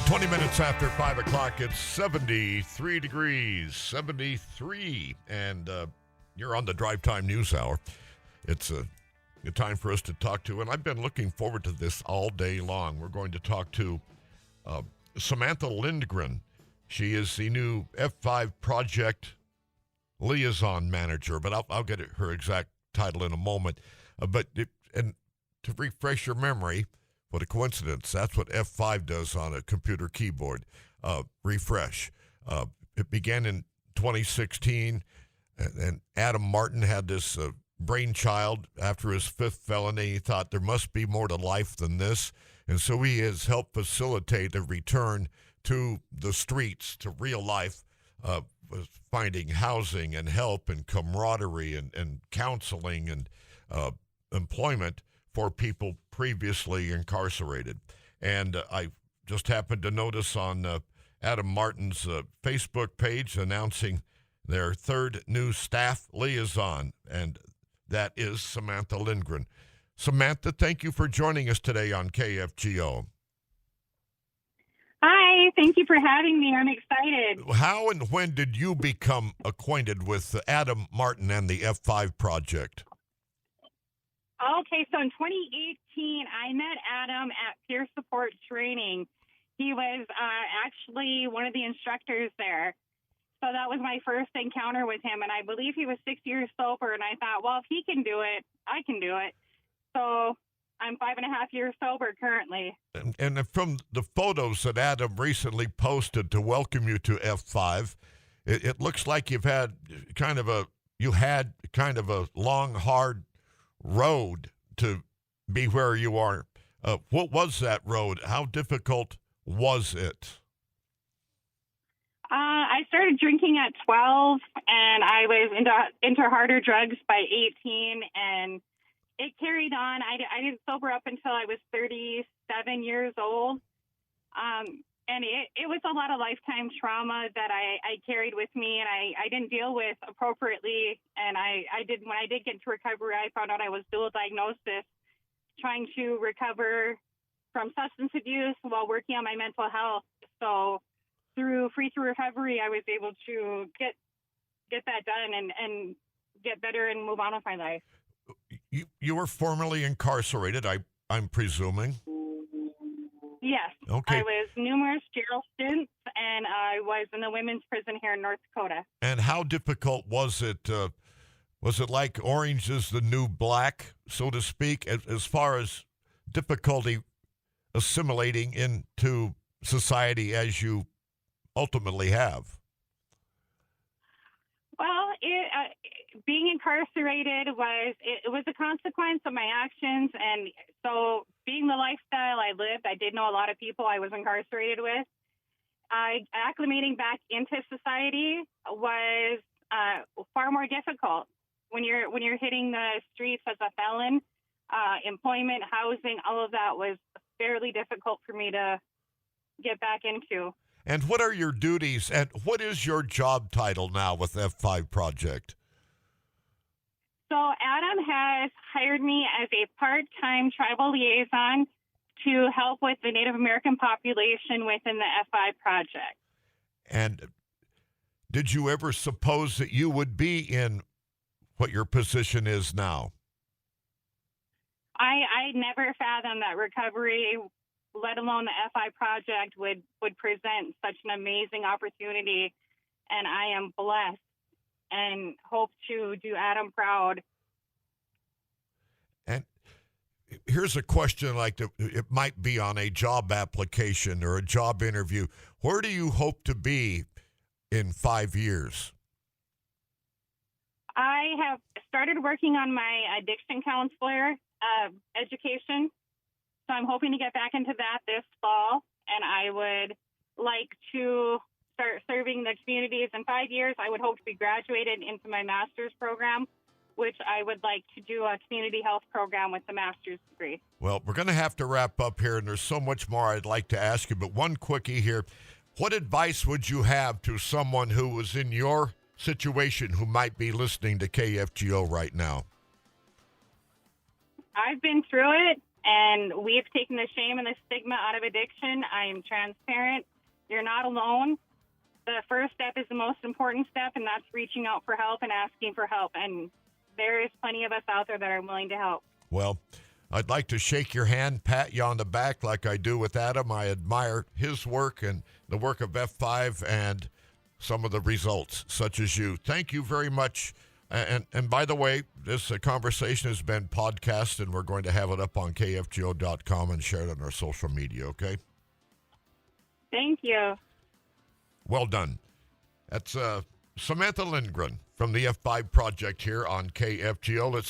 20 minutes after 5 o'clock, it's 73 degrees, 73, and you're on the Drive Time News Hour. It's a time for us to talk to, and I've been looking forward to this all day long. We're going to talk to Samantha Lindgren. She is the new F5 project liaison manager, but I'll get her exact title in a moment. And to refresh your memory, what a coincidence. That's what F5 does on a computer keyboard. Refresh. It began in 2016, and Adam Martin had this brainchild after his fifth felony. He thought there must be more to life than this, and so he has helped facilitate a return to the streets, to real life, finding housing and help and camaraderie and counseling and employment for people previously incarcerated. And I just happened to notice on Adam Martin's Facebook page announcing their third new staff liaison, and that is Samantha Lindgren. Samantha, thank you for joining us today on KFGO. Hi, thank you for having me. I'm excited. How and when did you become acquainted with Adam Martin and the F5 project? Okay, so in 2018, I met Adam at peer support training. He was actually one of the instructors there. So that was my first encounter with him, and I believe he was 6 years sober, and I thought, well, if he can do it, I can do it. So I'm 5.5 years sober currently. And from the photos that Adam recently posted to welcome you to F5, it looks like you had kind of a long, hard road to be where you are. What was that road? How difficult was it? I started drinking at 12, and I was into harder drugs by 18, and it carried on. I didn't sober up until I was 37 years old, and it was a lot of lifetime trauma that I carried with me, and I didn't deal with appropriately. And when I did get into recovery, I found out I was dual diagnosis, trying to recover from substance abuse while working on my mental health. So through recovery, I was able to get that done and get better and move on with my life. You were formerly incarcerated, I'm presuming. Yes. Okay. I was numerous jail stints, and I was in the women's prison here in North Dakota. And how difficult was it? Was it like Orange is the New Black, so to speak, as far as difficulty assimilating into society as you ultimately have? Well, being incarcerated was a consequence of my actions, and so being the lifestyle I lived, I did know a lot of people I was incarcerated with. Acclimating back into society was far more difficult when you're hitting the streets as a felon. Employment, housing, all of that was fairly difficult for me to get back into. And what are your duties, and what is your job title now with F5 Project? So Adam has hired me as a part-time tribal liaison to help with the Native American population within the F5 project. And did you ever suppose that you would be in what your position is now? I never fathomed that recovery, let alone the F5 project, would present such an amazing opportunity, and I am blessed and hope to do Adam proud. And here's a question it might be on a job application or a job interview. Where do you hope to be in 5 years? I have started working on my addiction counselor education, so I'm hoping to get back into that this fall, and I would like to start serving the communities in 5 years. I would hope to be graduated into my master's program, which I would like to do a community health program with the master's degree. Well, we're going to have to wrap up here, and there's so much more I'd like to ask you, but one quickie here. What advice would you have to someone who was in your situation who might be listening to KFGO right now? I've been through it, And we've taken the shame and the stigma out of addiction. I am transparent. You're not alone. The first step is the most important step, and that's reaching out for help and asking for help. And there is plenty of us out there that are willing to help. Well, I'd like to shake your hand, pat you on the back like I do with Adam. I admire his work and the work of F5 and some of the results, such as you. Thank you very much. And by the way, this conversation has been podcast, and we're going to have it up on kfgo.com and share it on our social media, okay? Thank you. Well done. That's Samantha Lindgren from the F5 Project here on KFGO. Let's